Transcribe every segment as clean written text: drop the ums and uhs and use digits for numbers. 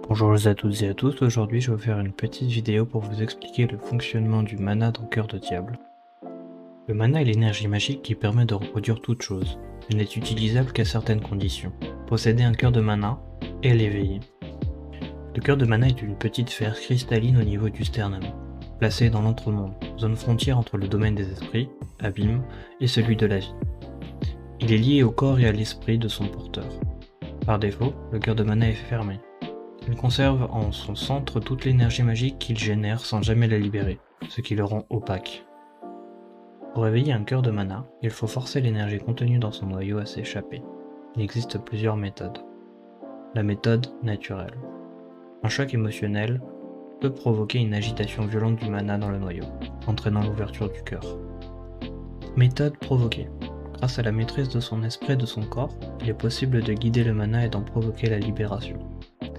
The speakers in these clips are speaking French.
Bonjour à toutes et à tous, aujourd'hui je vais vous faire une petite vidéo pour vous expliquer le fonctionnement du mana dans Cœur de Diable. Le mana est l'énergie magique qui permet de reproduire toute chose, mais n'est utilisable qu'à certaines conditions. Posséder un cœur de mana et l'éveiller. Le cœur de mana est une petite sphère cristalline au niveau du sternum, placée dans l'entremonde, zone frontière entre le domaine des esprits, abîme, et celui de la vie. Il est lié au corps et à l'esprit de son porteur. Par défaut, le cœur de mana est fermé. Il conserve en son centre toute l'énergie magique qu'il génère sans jamais la libérer, ce qui le rend opaque. Pour réveiller un cœur de mana, il faut forcer l'énergie contenue dans son noyau à s'échapper. Il existe plusieurs méthodes. La méthode naturelle. Un choc émotionnel peut provoquer une agitation violente du mana dans le noyau, entraînant l'ouverture du cœur. Méthode provoquée. Grâce à la maîtrise de son esprit et de son corps, il est possible de guider le mana et d'en provoquer la libération.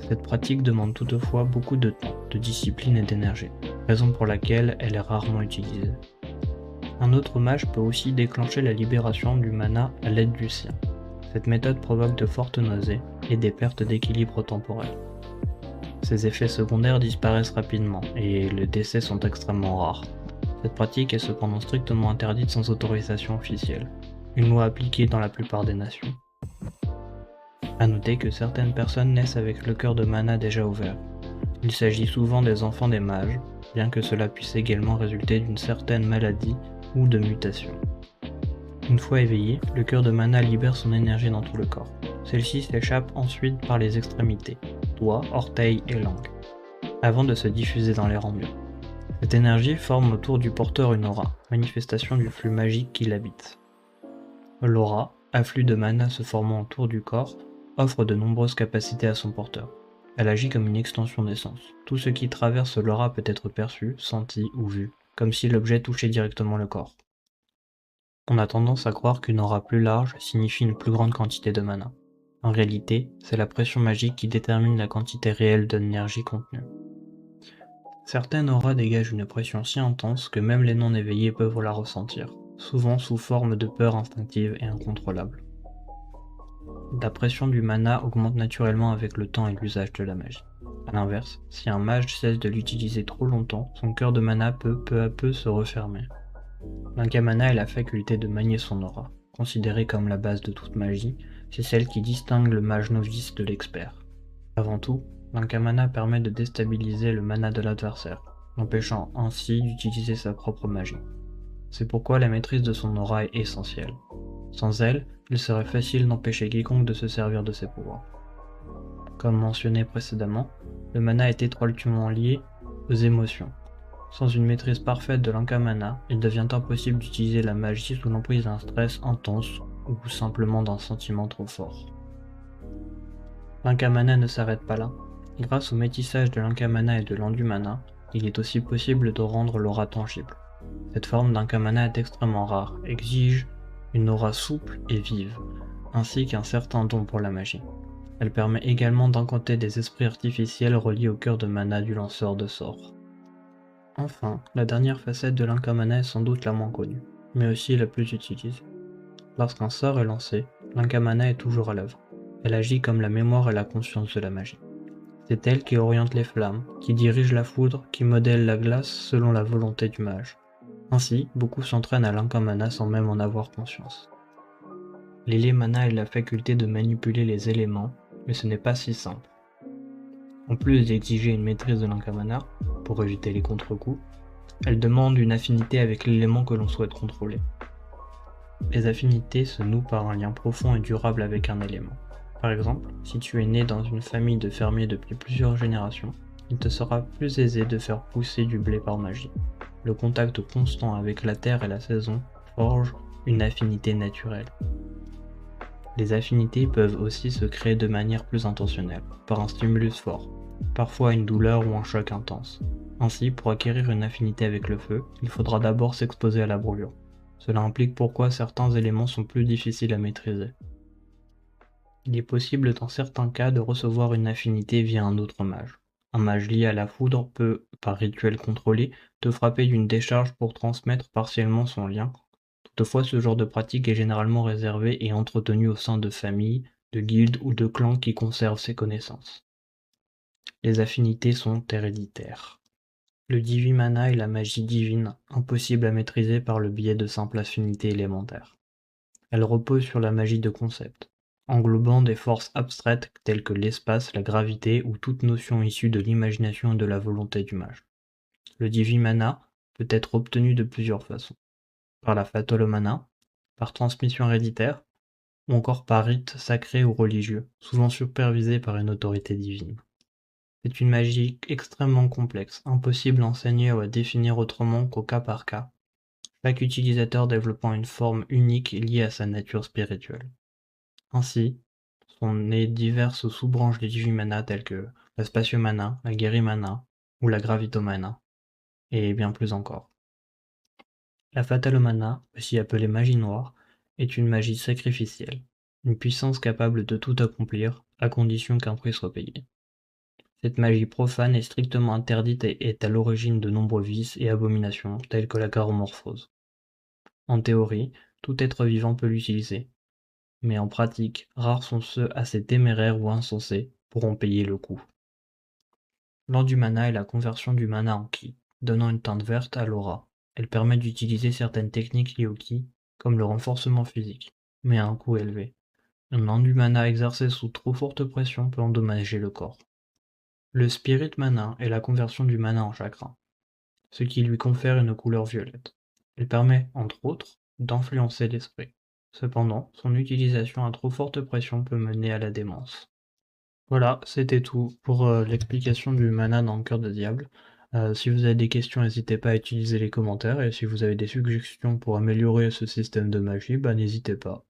Cette pratique demande toutefois beaucoup de temps, de discipline et d'énergie, raison pour laquelle elle est rarement utilisée. Un autre mage peut aussi déclencher la libération du mana à l'aide du sien. Cette méthode provoque de fortes nausées et des pertes d'équilibre temporel. Ces effets secondaires disparaissent rapidement et les décès sont extrêmement rares. Cette pratique est cependant strictement interdite sans autorisation officielle, une loi appliquée dans la plupart des nations. A noter que certaines personnes naissent avec le cœur de mana déjà ouvert. Il s'agit souvent des enfants des mages, bien que cela puisse également résulter d'une certaine maladie ou de mutation. Une fois éveillé, le cœur de mana libère son énergie dans tout le corps. Celle-ci s'échappe ensuite par les extrémités, doigts, orteils et langue, avant de se diffuser dans l'air ambiant. Cette énergie forme autour du porteur une aura, manifestation du flux magique qui l'habite. L'aura, afflux de mana se formant autour du corps, offre de nombreuses capacités à son porteur. Elle agit comme une extension d'essence. Tout ce qui traverse l'aura peut être perçu, senti ou vu, comme si l'objet touchait directement le corps. On a tendance à croire qu'une aura plus large signifie une plus grande quantité de mana. En réalité, c'est la pression magique qui détermine la quantité réelle d'énergie contenue. Certaines auras dégagent une pression si intense que même les non éveillés peuvent la ressentir, souvent sous forme de peur instinctive et incontrôlable. La pression du mana augmente naturellement avec le temps et l'usage de la magie. A l'inverse, si un mage cesse de l'utiliser trop longtemps, son cœur de mana peut peu à peu se refermer. L'inkamana est la faculté de manier son aura. Considérée comme la base de toute magie, c'est celle qui distingue le mage novice de l'expert. Avant tout, l'inkamana permet de déstabiliser le mana de l'adversaire, l'empêchant ainsi d'utiliser sa propre magie. C'est pourquoi la maîtrise de son aura est essentielle. Sans elle, il serait facile d'empêcher quiconque de se servir de ses pouvoirs. Comme mentionné précédemment, le mana est étroitement lié aux émotions. Sans une maîtrise parfaite de l'inkamana, il devient impossible d'utiliser la magie sous l'emprise d'un stress intense ou simplement d'un sentiment trop fort. L'inkamana ne s'arrête pas là. Grâce au métissage de l'inkamana et de l'endumana, il est aussi possible de rendre l'aura tangible. Cette forme d'inkamana est extrêmement rare, exige une aura souple et vive, ainsi qu'un certain don pour la magie. Elle permet également d'incanter des esprits artificiels reliés au cœur de mana du lanceur de sorts. Enfin, la dernière facette de l'inkamana est sans doute la moins connue, mais aussi la plus utilisée. Lorsqu'un sort est lancé, l'inkamana est toujours à l'œuvre. Elle agit comme la mémoire et la conscience de la magie. C'est elle qui oriente les flammes, qui dirige la foudre, qui modèle la glace selon la volonté du mage. Ainsi, beaucoup s'entraînent à l'inkamana sans même en avoir conscience. L'élémana a la faculté de manipuler les éléments, mais ce n'est pas si simple. En plus d'exiger une maîtrise de l'inkamana, pour éviter les contre-coups, elle demande une affinité avec l'élément que l'on souhaite contrôler. Les affinités se nouent par un lien profond et durable avec un élément. Par exemple, si tu es né dans une famille de fermiers depuis plusieurs générations, il te sera plus aisé de faire pousser du blé par magie. Le contact constant avec la terre et la saison forge une affinité naturelle. Les affinités peuvent aussi se créer de manière plus intentionnelle, par un stimulus fort, parfois une douleur ou un choc intense. Ainsi, pour acquérir une affinité avec le feu, il faudra d'abord s'exposer à la brûlure. Cela implique pourquoi certains éléments sont plus difficiles à maîtriser. Il est possible dans certains cas de recevoir une affinité via un autre mage. Un mage lié à la foudre peut, par rituel contrôlé, te frapper d'une décharge pour transmettre partiellement son lien. Toutefois, ce genre de pratique est généralement réservé et entretenu au sein de familles, de guildes ou de clans qui conservent ces connaissances. Les affinités sont héréditaires. Le Divimana est la magie divine, impossible à maîtriser par le biais de simples affinités élémentaires. Elle repose sur la magie de concept, englobant des forces abstraites telles que l'espace, la gravité ou toute notion issue de l'imagination et de la volonté du mage. Le Divimana peut être obtenu de plusieurs façons. Par la Fatolomana, par transmission héréditaire, ou encore par rite sacré ou religieux, souvent supervisé par une autorité divine. C'est une magie extrêmement complexe, impossible à enseigner ou à définir autrement qu'au cas par cas, chaque utilisateur développant une forme unique liée à sa nature spirituelle. Ainsi, sont nées diverses sous-branches du Divimana telles que la Spatiomana, la Guérimana ou la Gravitomana, et bien plus encore. La Fatalomana, aussi appelée magie noire, est une magie sacrificielle, une puissance capable de tout accomplir, à condition qu'un prix soit payé. Cette magie profane est strictement interdite et est à l'origine de nombreux vices et abominations tels que la caromorphose. En théorie, tout être vivant peut l'utiliser, mais en pratique, rares sont ceux assez téméraires ou insensés pour en payer le coût. L'or du mana est la conversion du mana en ki, donnant une teinte verte à l'aura. Elle permet d'utiliser certaines techniques liées au ki, comme le renforcement physique, mais à un coût élevé. Un an du mana exercé sous trop forte pression peut endommager le corps. Le spirit mana est la conversion du mana en chakra, ce qui lui confère une couleur violette. Elle permet, entre autres, d'influencer l'esprit. Cependant, son utilisation à trop forte pression peut mener à la démence. Voilà, c'était tout pour l'explication du mana dans le cœur de diable. Si vous avez des questions, n'hésitez pas à utiliser les commentaires, et si vous avez des suggestions pour améliorer ce système de magie, n'hésitez pas.